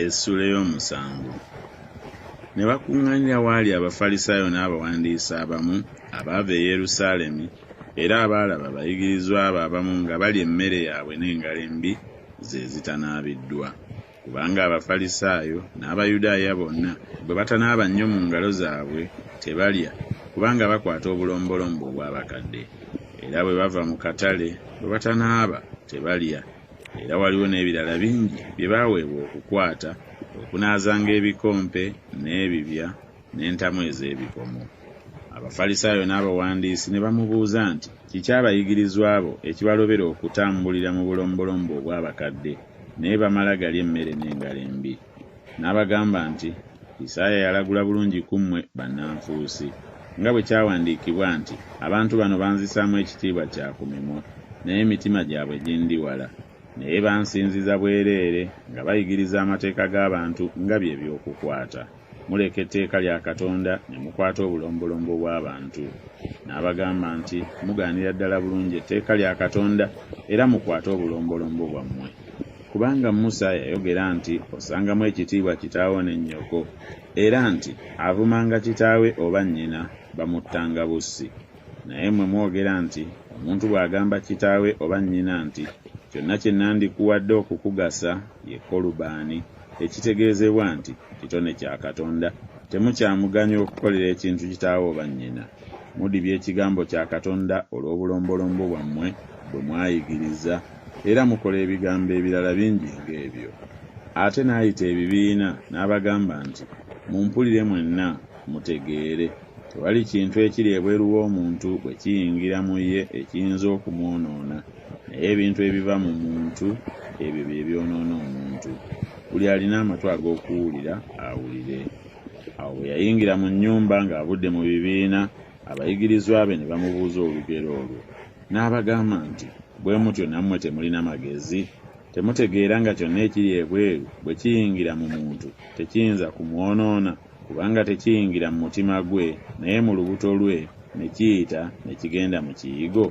Essula ey'omusanvu. Ne bakuŋŋaanira waali Abafalisaayo n'abawandiisi abamu abaava e Yerusaalemi era abaalaba abayigirizwa abo abamu nga balya emmere yaabwe n'engalo embi ze zitanaabiddwa. Kubanga Abafalisaayo n'Abayudaaya bonna bwe batanaaba nnyo mu ngalo zaabwe tebalya, kubanga bakwata obulombolombo obw'abakadde. Era bwe bava mu katale bwe batanaaba tebalya. Era waliwo n'ebirala bingi bye baaweebwa okukwata, okunaazanga ebikompe n'ebibya n'entamu ez'ebikomo. Abafalisaayo n'abawandiisi ne bamubuuza nti kiki abayigirizwa abo ekibalobera okutambulira mu bulombolombo obw'abakadde naye bamala galya emmere n'engalo embi. N'abagamba nti Isaaya yalagula bulungi ku mmwe bannanfuusi, nga bwe kyawandiikibwa nti abantu bano banzisaamu ekitiibwa kya ku mimwa, naye emitima gyabwe gindi wala. Naye bansinziza bwereere nga bayigiriza amateeka g'abantu nga bye by'okukwata. Muleka etteeka lya Katonda ne mukwata obulombolombo bw'abantu. N'abagamba nti mugaanira ddala bulungi etteeka lya Katonda era mukwate obulombolombo bwammwe. Kubanga Musa yayogera nti osangamu ekitiibwa kitaawo ne nnyoko, era nti avumanga kitaawe oba nnyina bamuttanga bussi. Naye mmwe mwogera nti omuntu bw'agamba kitaawe oba nnyina nti kyonna kye nandikuwadde okukugasa ye Kolubaani, ekitegeezebwa nti kitone kya Katonda, temukyamuganya okukolera ekintu kitaawe oba nnyina. Mudibya ekigambo kya Katonda olw'obulombolombo bwammwe bwe mwayigiriza, era mukola ebigambo ebirala bingi ng'ebyo. Ate n'ayita ebibiina n'abagamba nti mumpulire mwenna mutegeere, tewali kintu ekiri ebweru w'omuntu bwe kiyingira mu ye ekiyinza okumwonoona, naye ebintu ebiva mu muntu ebyo bye byonoona omuntu. Buli alina amatu ag'okuwulira awulire. Awo bwe yayingira mu nnyumba ng'avudde mu bibiina, abayigirizwa be ne bamubuuza olugero olwo. N'abagamba nti bwe mutyo nammwe temulina magezi? Temutegeera nga kyonna ekiri ebweru bwe kiyingira mu muntu tekiyinza kumwonoona, kubanga tekiyingira mu mutima gwe naye mu lubuto lwe ne kiyita ne kigenda mu kiyigo?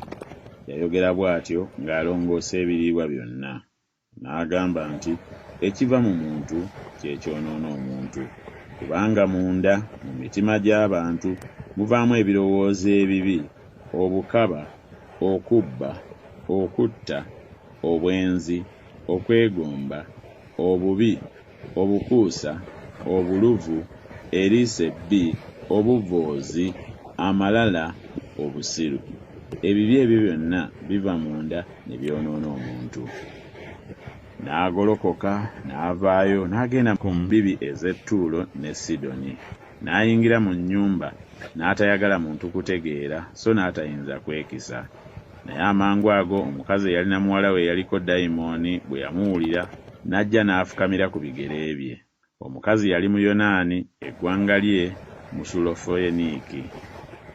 Yayogera bw'atyo ng'alongoosa ebiriibwa byonna. N'agamba nti ekiva mu muntu kye kyonoona omuntu, kubanga munda mu mitima gy'abantu muvaamu ebirowoozo ebibi, obukaba, okubba, okutta, obwenzi, okwegomba, obubi, obukuusa, obuluvu, eriiso ebbi, obuvoozi, amalala, obusiru. Ebibi ebyo byonna biva munda ne byonoona omuntu. N'agolokoka n'avaayo n'agenda ku mbibi ez'e Ttuulo ne Sidoni. N'ayingira mu nnyumba n'atayagala muntu kutegeera, so n'atayinza kwekisa. Naye amangu ago omukazi eyalina muwala we eyaliko dayimooni bwe yamuwulira n'ajja n'afukamira ku bigere bye. Omukazi yali Muyonaani, eggwanga lye Musulofoniiki.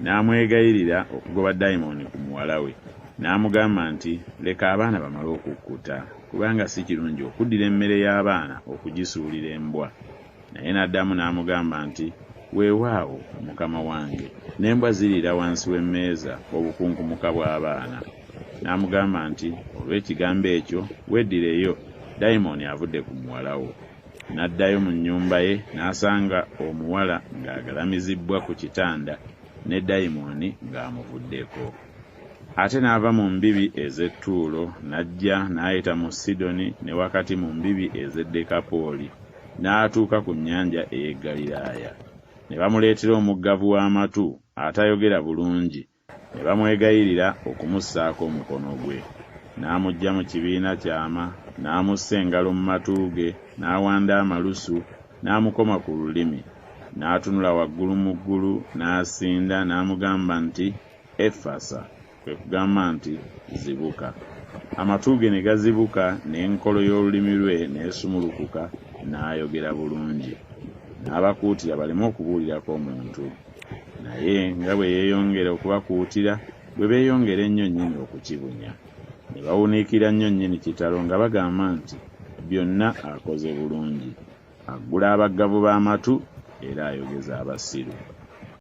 N'amwegayirira okugoba dayimooni ku muwala we. N'amugamba nti leka abaana bamale okukkuta, kubanga si kirungi okuddira emmere y'abaana okugisuulira embwa. Naye n'addamu n'amugamba nti weewaawo mukama wange, n'embwa ziriira wansi w'emmeeza obukunkumuka bw'abaana. N'amugamba nti olw'ekigambo ekyo weddireyo, dayimooni avudde ku muwala wo. N'addayo mu nnyumba ye n'asanga omuwala ng'agalamizibbwa ku kitanda ne dayimooni ng'amuvuddeko. Ate n'ava mu mbibi ez'e Ttuulo n'ajja n'ayita mu Sidoni ne wakati mu mbibi ez'e Dekapooli, n'atuuka ku nnyanja ey'e Ggaliraaya. Ne bamuleetera omuggavu w'amatu atayogera bulungi, ne bamwegayirira okumussaako omukono gwe. N'amuggya mu kibiina kyama, n'amussa engalo mu matu ge, n'awanda amalusu, n'amukoma ku lulimi. N'atunula waggulu mu ggulu, n'asinda, n'amugamba nti Efasa, kwe kugamba nti zibuka. Amatu ge ne gazibuka, n'enkolo y'olulimi lwe n'esumulukuka, n'ayogera bulungi. N'abakuutira baleme okubuulirako omuntu. Naye nga bwe yeeyongera okubakuutira, bwe beeyongera ennyo nnyini okukibunya. Ne bawuniikira nnyo nnyini kitalo nga bagamba nti byonna akoze bulungi. Aggula abaggavu b'amatu era ayogeza abasiru.